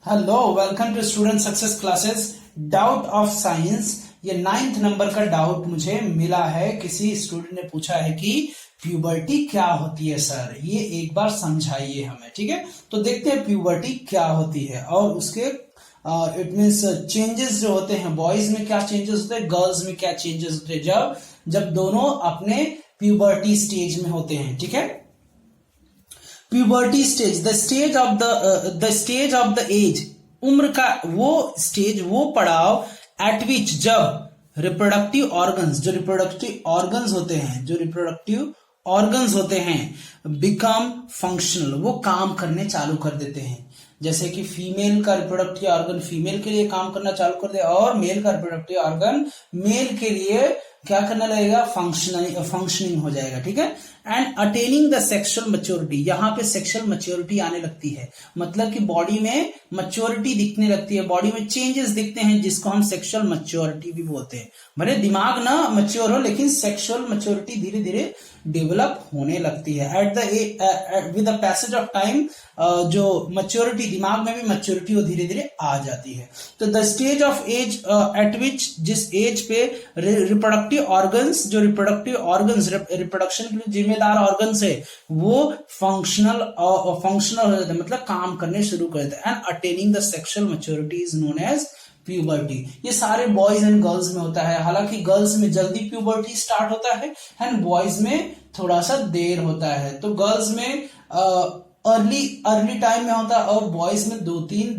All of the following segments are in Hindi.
Hello, welcome to student success classes. Doubt of science, ये 9th नंबर का डाउट मुझे मिला है। किसी स्टूडेंट ने पूछा है कि प्यूबर्टी क्या होती है सर, ये एक बार समझाइए हमें। ठीक है, तो देखते हैं प्यूबर्टी क्या होती है और उसके इट मीन्स चेंजेस जो होते हैं, बॉयज में क्या चेंजेस होते हैं, गर्ल्स में क्या चेंजेस होते हैं जब जब दोनों अपने प्यूबर्टी स्टेज में होते हैं। ठीक है, puberty stage, the stage of the age, उम्र का वो स्टेज, वो पड़ाव एट विच जब रिप्रोडक्टिव ऑर्गन्स, जो रिप्रोडक्टिव ऑर्गन्स होते हैं बिकम फंक्शनल, वो काम करने चालू कर देते हैं। जैसे कि फीमेल का रिप्रोडक्टिव ऑर्गन फीमेल के लिए काम करना चालू कर दे और मेल का रिप्रोडक्टिव ऑर्गन मेल के लिए क्या करने लगेगा, फंक्शनिंग हो जाएगा। ठीक है, and attaining the sexual maturity, यहां पे सेक्सुअल मैच्योरिटी आने लगती है, मतलब कि बॉडी में मैच्योरिटी दिखने लगती है, बॉडी में चेंजेस दिखते हैं, जिसको हम सेक्सुअल मैच्योरिटी भी बोलते हैं। भले दिमाग ना मैच्योर हो, लेकिन सेक्सुअल मैच्योरिटी धीरे धीरे डेवलप होने लगती है। With the passage of time जो मैच्योरिटी, दिमाग में भी मैच्योरिटी वो धीरे धीरे आ जाती है। तो the stage of age at which, जिस एज पे रिप्रोडक्टिव ऑर्गन्स, जो रिप्रोडक्टिव ऑर्गन्स रिप्रोडक्शन के लिए जिम्मेदार ऑर्गन्स है, वो फंक्शनल हो जाते हैं, मतलब काम करने शुरू कर देते हैं। And attaining the sexual maturity is known as puberty. ये सारे बॉयज एंड गर्ल्स में होता है, हालांकि गर्ल्स में जल्दी प्यूबर्टी स्टार्ट होता है एंड बॉयज में थोड़ा सा देर होता है। तो गर्ल्स में अर्ली टाइम में होता है और बॉयज में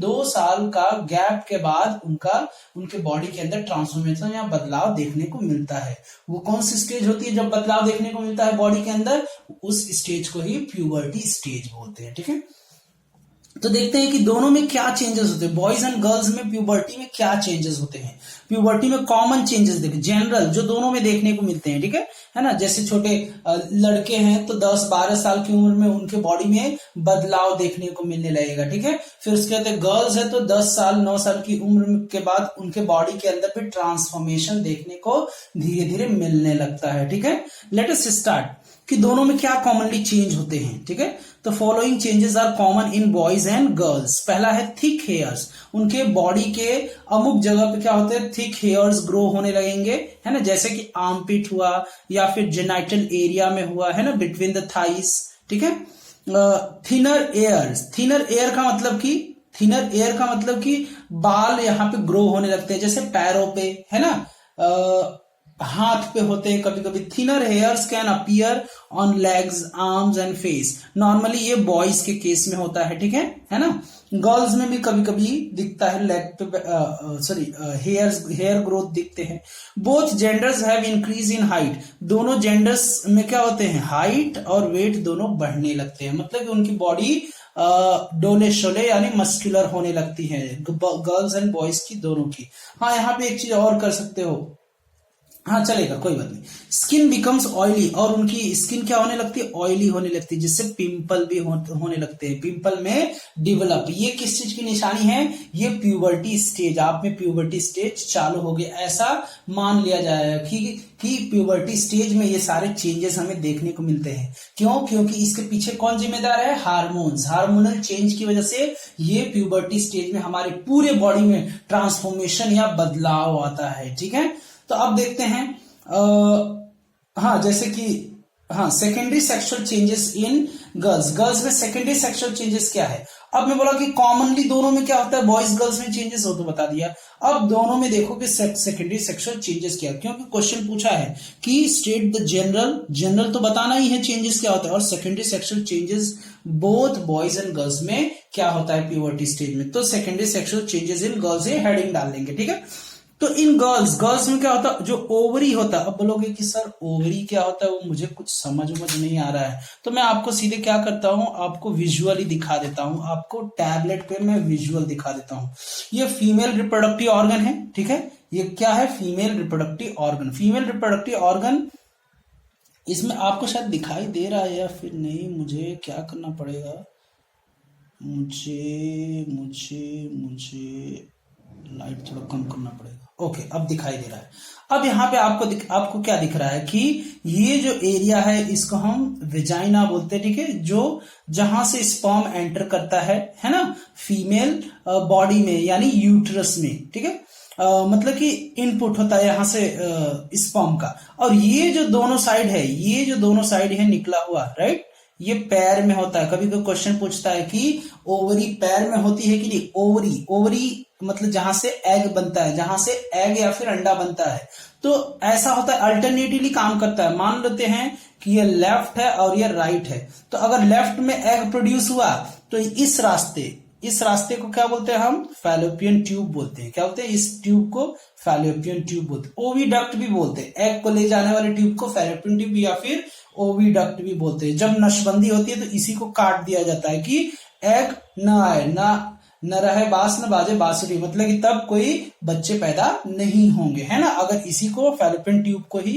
2 साल का गैप के बाद उनके बॉडी के अंदर ट्रांसफॉर्मेशन या बदलाव देखने को मिलता है। वो कौन सी स्टेज होती है जब बदलाव देखने को मिलता है बॉडी के अंदर, उस स्टेज को ही प्यूबर्टी स्टेज बोलते हैं। ठीक है, तो देखते हैं कि दोनों में क्या चेंजेस होते हैं, बॉयज एंड गर्ल्स में प्यूबर्टी में क्या चेंजेस होते हैं। प्यूबर्टी में कॉमन चेंजेस देखें, जनरल जो दोनों में देखने को मिलते हैं। ठीक है ना, जैसे छोटे लड़के हैं तो 10-12 साल की उम्र में उनके बॉडी में बदलाव देखने को मिलने लगेगा। ठीक है, फिर उसके बाद गर्ल्स है तो 10 साल 9 साल की उम्र के बाद उनके बॉडी के अंदर भी ट्रांसफॉर्मेशन देखने को धीरे धीरे मिलने लगता है। ठीक है, लेट अस स्टार्ट कि दोनों में क्या कॉमनली चेंज होते हैं। ठीक है, तो following changes are common in boys and girls. पहला है थिक हेयर्स, उनके बॉडी के अमुक जगह पे क्या होते हैं, थिक हेयर्स ग्रो होने लगेंगे, है ना, जैसे कि आर्मपिट हुआ या फिर जेनाइटल एरिया में हुआ, है ना, बिटवीन द थाइस। ठीक है, थिनर एयर का मतलब कि बाल यहाँ पे ग्रो होने लगते हैं, जैसे पैरों पे, है ना, हाथ पे होते हैं कभी कभी। Thinner hairs can appear on legs, arms and face. Normally ये बॉयज के केस में होता है। ठीक है ना, गर्ल्स में भी कभी कभी दिखता है, लेग पे हेयर ग्रोथ दिखते हैं। Both genders have increase in height, दोनों जेंडर्स में क्या होते हैं, हाइट और वेट दोनों बढ़ने लगते हैं, मतलब कि उनकी बॉडी डोले शोले यानी मस्कुलर होने लगती है, गर्ल्स एंड बॉयज की दोनों की। हाँ, यहाँ पे एक चीज और कर सकते हो, हाँ चलेगा, कोई बात नहीं। स्किन बिकम्स ऑयली, और उनकी स्किन क्या होने लगती है, ऑयली होने लगती है, जिससे पिंपल भी होने लगते हैं, पिंपल में डेवलप। ये किस चीज की निशानी है, ये प्यूबर्टी स्टेज, आप में प्यूबर्टी स्टेज चालू हो गया, ऐसा मान लिया जाएगा कि प्यूबर्टी स्टेज में ये सारे चेंजेस हमें देखने को मिलते हैं। क्योंकि इसके पीछे कौन जिम्मेदार है, हार्मोन्स। हार्मोनल चेंज की वजह से ये प्यूबर्टी स्टेज में हमारे पूरे बॉडी में ट्रांसफॉर्मेशन या बदलाव आता है। ठीक है, तो अब देखते हैं जैसे कि secondary sexual changes in girls में सेकेंडरी सेक्सुअल चेंजेस क्या है। अब मैं बोला कि कॉमनली दोनों में क्या होता है, बॉयज गर्ल्स में चेंजेस हो, तो बता दिया। अब दोनों में देखो कि सेकेंडरी सेक्सुअल चेंजेस क्या है, क्योंकि क्वेश्चन पूछा है कि स्टेट द जनरल तो बताना ही है चेंजेस क्या होता है, और secondary sexual changes both boys and girls में क्या होता है प्यूबर्टी स्टेज में। तो secondary sexual changes in girls ये हेडिंग डाल लेंगे। ठीक है, तो इन गर्ल्स में क्या होता है, जो ओवरी होता है। अब बोलोगे कि सर ओवरी क्या होता है, वो मुझे कुछ समझ नहीं आ रहा है, तो मैं आपको सीधे क्या करता हूं, आपको विजुअली दिखा देता हूं, आपको टैबलेट पे मैं विजुअल दिखा देता हूं। ये फीमेल रिप्रोडक्टिव ऑर्गन है। ठीक है, ये क्या है, female reproductive organ. Female reproductive organ, इसमें आपको शायद दिखाई दे रहा है या फिर नहीं, मुझे क्या करना पड़ेगा, मुझे लाइट थोड़ा कम करना पड़ेगा। ओके, अब दिखाई दे रहा है। अब यहाँ पे आपको क्या दिख रहा है कि ये जो एरिया है इसको हम वेजाइना बोलते हैं, ठीक है, जो जहां से स्पर्म एंटर करता है ना, फीमेल बॉडी में यानी यूट्रस में, ठीक है। मतलब कि इनपुट होता है यहां से स्पर्म का। और ये जो दोनों साइड है, ये जो दोनों साइड है निकला हुआ, राइट, ये पैर में होता है। कभी कोई क्वेश्चन पूछता है कि ओवरी पैर में होती है कि नहीं। ओवरी मतलब जहां से एग बनता है, जहां से एग या फिर अंडा बनता है। तो ऐसा होता है, अल्टरनेटिवली काम करता है। मान लेते हैं कि ये लेफ्ट है और ये राइट है, तो अगर लेफ्ट में एग प्रोड्यूस हुआ तो इस रास्ते को क्या बोलते हैं हम, फैलोपियन ट्यूब बोलते हैं। क्या बोलते हैं, इस ट्यूब को फैलोपियन ट्यूब बोलते हैं। ओविडक्ट भी बोलते हैं, एग को ले जाने वाले ट्यूब को फैलोपियन ट्यूब या फिर ओविडक्ट भी बोलते हैं। जब नसबंदी होती है तो इसी को काट दिया जाता है कि एग न आए, न रहे बांस न बाजे बांसुरी, मतलब कि तब कोई बच्चे पैदा नहीं होंगे, है ना, अगर इसी को फैलोपियन ट्यूब को ही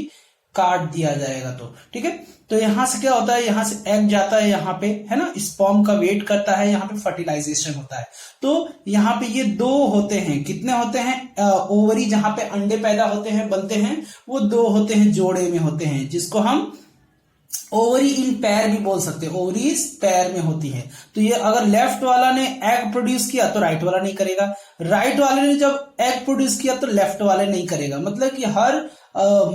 काट दिया जाएगा तो, ठीक है। तो यहां से क्या होता है, यहां से एग जाता है यहाँ पे, है ना, स्पर्म का वेट करता है, यहाँ पे फर्टिलाइजेशन होता है। तो यहाँ पे ये दो होते हैं, कितने होते हैं, ओवरी जहां पे अंडे पैदा होते हैं, बनते हैं, वो दो होते हैं, जोड़े में होते हैं, जिसको हम ओवरी इन पैर भी बोल सकते हैं। ओवरीज पैर में होती है। तो ये अगर लेफ्ट वाला ने एग प्रोड्यूस किया तो राइट वाला नहीं करेगा, राइट वाले ने जब एग प्रोड्यूस किया तो लेफ्ट वाले नहीं करेगा। मतलब कि हर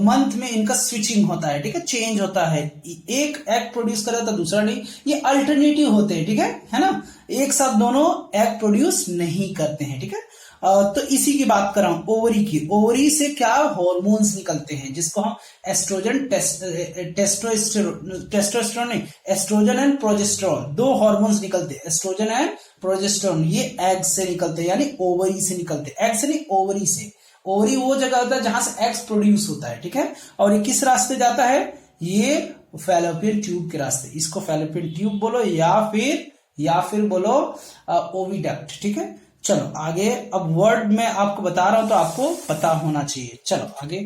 मंथ में इनका स्विचिंग होता है, ठीक है, चेंज होता है, एक एग प्रोड्यूस करे तो दूसरा नहीं, ये अल्टरनेटिव होते हैं, ठीक है ना, एक साथ दोनों एग प्रोड्यूस नहीं करते हैं, ठीक है। तो इसी की बात कर रहा हूं, ओवरी की। ओवरी से क्या हॉर्मोन्स निकलते हैं, जिसको हम एस्ट्रोजन टेस्टोस्टेरोन नहीं, एस्ट्रोजन एंड प्रोजेस्टेरोन, दो हॉर्मोन्स निकलते हैं, एस्ट्रोजन एंड प्रोजेस्टेरोन। ये एग से निकलते हैं, यानी ओवरी से निकलते हैं, एग से नहीं, ओवरी से। ओवरी वो जगह होता है जहां से एग्स प्रोड्यूस होता है, ठीक है। और ये किस रास्ते जाता है, ये फैलोपियन ट्यूब के रास्ते, इसको फैलोपियन ट्यूब बोलो या फिर बोलो ओविडक्ट, ठीक है। चलो आगे, अब वर्ड में आपको बता रहा हूं तो आपको पता होना चाहिए। चलो आगे,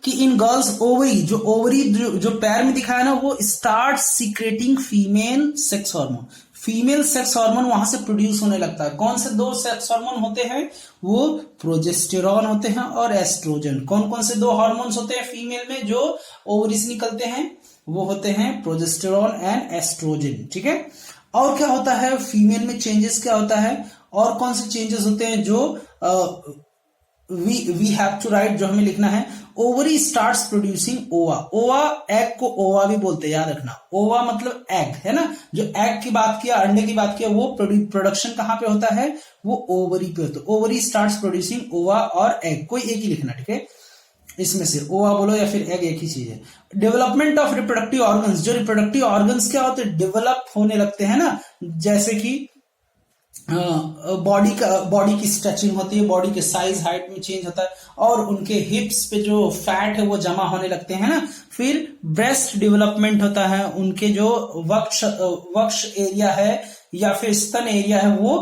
कि इन गर्ल्स ओवरी जो पैर में दिखाया ना, वो start secreting female sex hormone. Female sex hormone वहां से प्रोड्यूस होने लगता है। कौन से दो सेक्स हार्मोन होते हैं, वो प्रोजेस्टेरॉन होते हैं और एस्ट्रोजन। कौन कौन से दो हार्मोन्स होते हैं फीमेल में जो ओवरी से निकलते हैं, वो होते हैं प्रोजेस्टेरॉन एंड एस्ट्रोजन, ठीक है। और क्या होता है फीमेल में, चेंजेस क्या होता है, और कौन से चेंजेस होते हैं जो वी हैव टू राइट, जो हमें लिखना है। ओवरी स्टार्ट्स प्रोड्यूसिंग ओवा। ओवा, एग को ओवा भी बोलते हैं, याद रखना। ओवा मतलब एग, है ना, जो एग की बात किया, अंडे की बात किया, वो प्रोडक्शन कहां पे होता है, वो ओवरी पे होता है। ओवरी स्टार्ट्स प्रोड्यूसिंग ओवा और एग, कोई एक ही लिखना, ठीक है। इसमें से ओवा बोलो या फिर एग, एक ही चीज है। डेवलपमेंट ऑफ रिप्रोडक्टिव ऑर्गन्स, जो रिप्रोडक्टिव ऑर्गन्स क्या होते हैं, डेवलप होने लगते हैं ना, जैसे कि बॉडी की स्ट्रेचिंग होती है, बॉडी के साइज हाइट में चेंज होता है, और उनके हिप्स पे जो फैट है वो जमा होने लगते हैं ना। फिर ब्रेस्ट डेवलपमेंट होता है, उनके जो वक्ष एरिया है या फिर स्तन एरिया है वो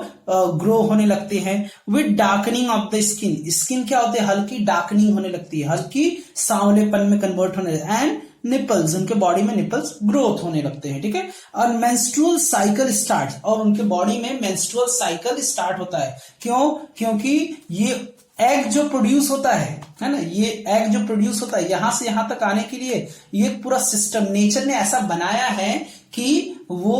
ग्रो होने लगते हैं। With darkening of the skin क्या होते हैं, हल्की डार्कनिंग होने लगती है, हल्की सांवलेपन में कन्वर्ट होने लगती है। एंड निपल्स, उनके बॉडी में निपल्स ग्रोथ होने लगते हैं, ठीक है। और मेंस्ट्रुअल साइकिल स्टार्ट, और उनके बॉडी में मेंस्ट्रुअल साइकिल स्टार्ट होता है। क्यों, क्योंकि ये एग जो प्रोड्यूस होता है ना, ये एग जो प्रोड्यूस होता है यहां से यहां तक आने के लिए ये पूरा सिस्टम नेचर ने ऐसा बनाया है कि वो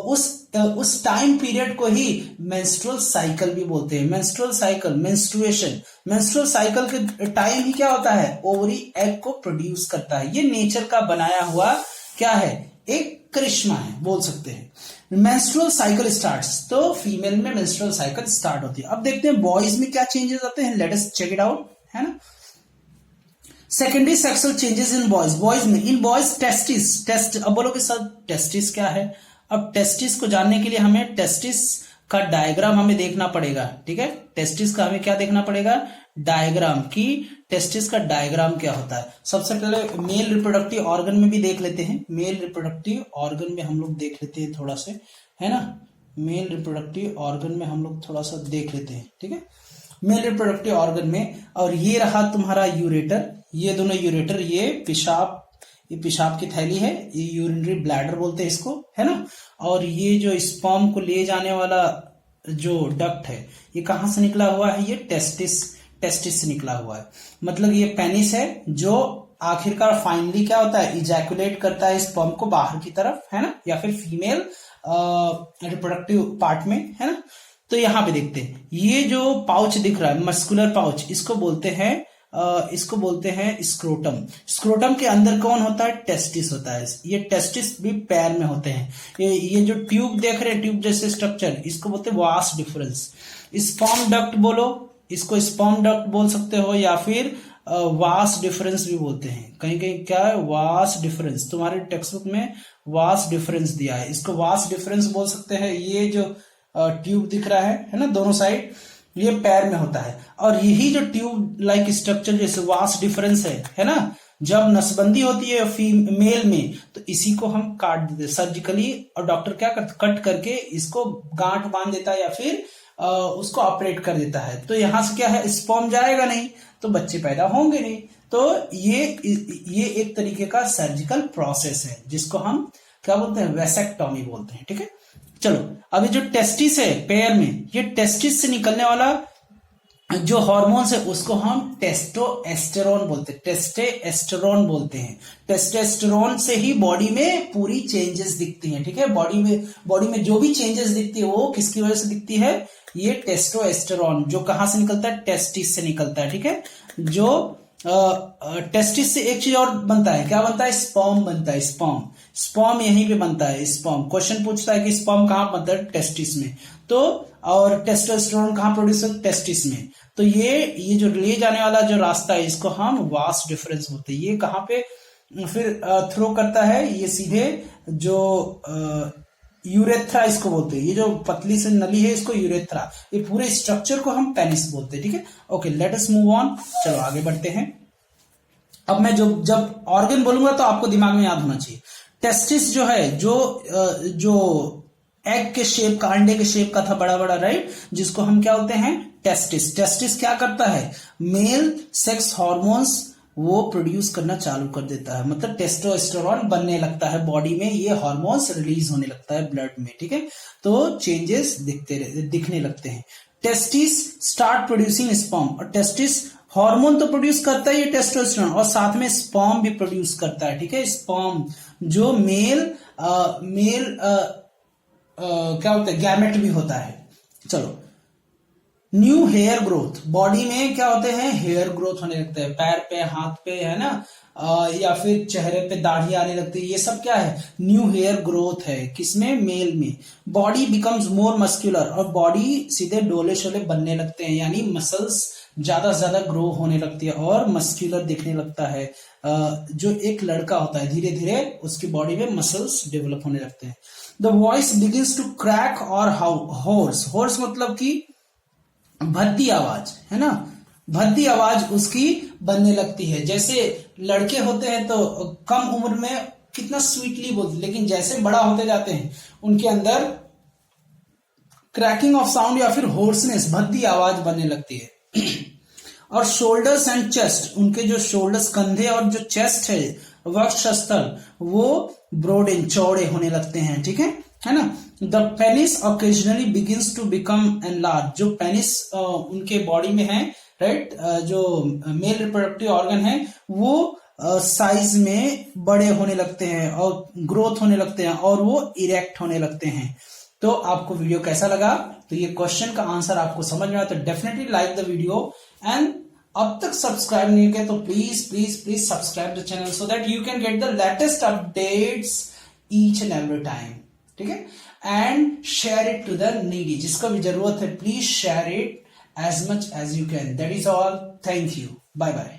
उस टाइम पीरियड को ही मेंस्ट्रुअल साइकिल भी बोलते हैं। मेंस्ट्रुअल साइकिल, मेंस्ट्रुअल साइकिल के टाइम ही क्या होता है, ओवरी एग को प्रोड्यूस करता है। ये नेचर का बनाया हुआ क्या है, एक करिश्मा है, बोल सकते हैं। मेंस्ट्रुअल साइकिल स्टार्ट्स, तो फीमेल में मेंस्ट्रुअल साइकिल स्टार्ट होती है। अब देखते हैं बॉयज में क्या चेंजेस आते हैं, let us check it out, है ना। Secondary sexual changes in boys में, इन बॉयज टेस्ट, अब बोलोगे सर टेस्टिस क्या है। अब टेस्टिस को जानने के लिए हमें टेस्टिस का डायग्राम हमें देखना पड़ेगा, ठीक है। टेस्टिस का हमें क्या देखना पड़ेगा, डायग्राम, की टेस्टिस का डायग्राम क्या होता है। सबसे पहले मेल रिप्रोडक्टिव ऑर्गन में भी देख लेते हैं, मेल रिप्रोडक्टिव ऑर्गन में हम लोग देख लेते हैं थोड़ा से, है ना। मेल रिप्रोडक्टिव ऑर्गन में हम लोग थोड़ा सा देख लेते हैं, ठीक है, मेल रिप्रोडक्टिव ऑर्गन में। और ये रहा तुम्हारा यूरेटर, ये दोनों यूरेटर, ये पेशाब की थैली है, ये यूरिनरी ब्लैडर बोलते हैं इसको, है ना। और ये जो स्पर्म को ले जाने वाला जो डक्ट है, ये कहां से निकला हुआ है, ये टेस्टिस से निकला हुआ है। मतलब ये पेनिस है जो आखिरकार फाइनली क्या होता है, इजैकुलेट करता है स्पर्म को बाहर की तरफ, है ना, या फिर फीमेल रिप्रोडक्टिव पार्ट में, है ना। तो यहां पे देखते हैं ये जो पाउच दिख रहा है मस्कुलर पाउच, इसको बोलते हैं स्क्रोटम। स्क्रोटम के अंदर कौन होता है, टेस्टिस होता है। ये टेस्टिस भी पैर में होते हैं। ये जो ट्यूब देख रहे हैं, ट्यूब जैसे स्ट्रक्चर, इसको बोलते हैं वास डिफरेंस। स्पर्म डक्ट बोलो, इसको स्पर्म डक्ट बोल सकते हो, या फिर वास डिफरेंस भी बोलते हैं। कहीं कहीं क्या है, वास डिफरेंस, तुम्हारे टेक्स्ट बुक में वास डिफरेंस दिया है, इसको वास डिफरेंस बोल सकते हैं। ये जो ट्यूब दिख रहा है ना, दोनों साइड, ये पैर में होता है। और यही जो ट्यूब लाइक स्ट्रक्चर जैसे वास डिफरेंस है ना, जब नसबंदी होती है फीमेल में तो इसी को हम काट देते हैं सर्जिकली, और डॉक्टर क्या कट करके इसको गांठ बांध देता है या फिर उसको ऑपरेट कर देता है। तो यहां से क्या है, स्पर्म जाएगा नहीं तो बच्चे पैदा होंगे नहीं। तो ये एक तरीके का सर्जिकल प्रोसेस है जिसको हम क्या बोलते हैं, वेसेक्टॉमी बोलते हैं। ठीक है, चलो अभी जो टेस्टिस है पैर में, ये टेस्टिस से निकलने वाला जो हार्मोन्स है उसको हम टेस्टोस्टेरोन बोलते हैं। टेस्टोस्टेरोन बोलते हैं। टेस्टोस्टेरोन से ही बॉडी में पूरी चेंजेस दिखती हैं। ठीक है, बॉडी में जो भी चेंजेस दिखती है वो किसकी वजह से दिखती है, ये टेस्टोस्टेरोन जो कहां से निकलता है, टेस्टिस से निकलता है। ठीक है, जो टेस्टिस से एक चीज और बनता है, क्या बनता है, स्पर्म बनता है। स्पर्म यहीं पे बनता है। स्पर्म क्वेश्चन पूछता है कि स्पर्म कहां बनता है, टेस्टिस में। तो और टेस्टोस्टेरोन कहां प्रोड्यूस होता है, टेस्टिस में। तो ये जो ले जाने वाला जो रास्ता है इसको हम वास डिफरेंस बोलते हैं। ये कहां पे फिर थ्रो करता है, ये सीधे जो यूरेथ्रा इसको बोलते हैं। ये जो पतली से नली है इसको यूरेथ्रा, ये पूरे स्ट्रक्चर को हम पेनिस बोलते हैं। ठीक है, okay, let us move on. चलो आगे बढ़ते हैं। अब मैं जब ऑर्गन बोलूंगा तो आपको दिमाग में याद होना चाहिए। टेस्टिस जो है, जो एग के शेप का, अंडे के शेप का था, बड़ा बड़ा, राइट, जिसको हम क्या बोलते हैं, टेस्टिस। टेस्टिस क्या करता है, मेल सेक्स हार्मोन्स वो प्रोड्यूस करना चालू कर देता है। मतलब टेस्टोस्टेरोन बनने लगता है बॉडी में, ये हार्मोन्स रिलीज होने लगता है ब्लड में। ठीक है, तो चेंजेस दिखने लगते हैं। टेस्टिस स्टार्ट प्रोड्यूसिंग स्पर्म, और टेस्टिस हार्मोन तो प्रोड्यूस करता है ये टेस्टोस्टेरोन, और साथ में स्पर्म भी प्रोड्यूस करता है। ठीक है, स्पर्म जो मेल क्या होता है, गैमेट भी होता है। चलो, न्यू हेयर ग्रोथ, बॉडी में क्या होते हैं, हेयर ग्रोथ होने लगता है, पैर पे, हाथ पे, है ना, या फिर चेहरे पे दाढ़ी आने लगती है। ये सब क्या है, न्यू हेयर ग्रोथ है। किसमें, मेल में। बॉडी बिकम्स मोर मस्कुलर, और बॉडी सीधे डोले शोले बनने लगते हैं, यानी मसल्स ज्यादा से ज्यादा ग्रो होने लगती है और मस्कुलर दिखने लगता है। जो एक लड़का होता है धीरे धीरे उसकी बॉडी में मसल्स डेवलप होने लगते हैं। The voice begins to crack और होर्स मतलब कि भद्दी आवाज, है ना, भद्दी आवाज उसकी बनने लगती है। जैसे लड़के होते हैं तो कम उम्र में कितना स्वीटली बोलते, लेकिन जैसे बड़ा होते जाते हैं उनके अंदर क्रैकिंग ऑफ साउंड या फिर होर्सनेस, भद्दी आवाज बनने लगती है। और शोल्डर्स एंड चेस्ट, उनके जो शोल्डर्स, कंधे और जो चेस्ट है, वक्षस्थल, वो ब्रॉडेन, चौड़े होने लगते हैं। ठीक है ना। The penis occasionally begins to become enlarge, जो पेनिस उनके बॉडी में है, राइट, जो मेल रिप्रोडक्टिव ऑर्गन है वो साइज में बड़े होने लगते हैं और ग्रोथ होने लगते हैं और वो इरेक्ट होने लगते हैं। तो आपको वीडियो कैसा लगा, तो ये क्वेश्चन का आंसर आपको समझ में आया तो definitely like the video, and अब तक सब्सक्राइब नहीं किया तो please subscribe the channel so that you can get the latest updates each and every time. ठीक है, and share it to the needy, जिसको भी जरूरत है please share it as much as you can. That is all. Thank you. Bye bye.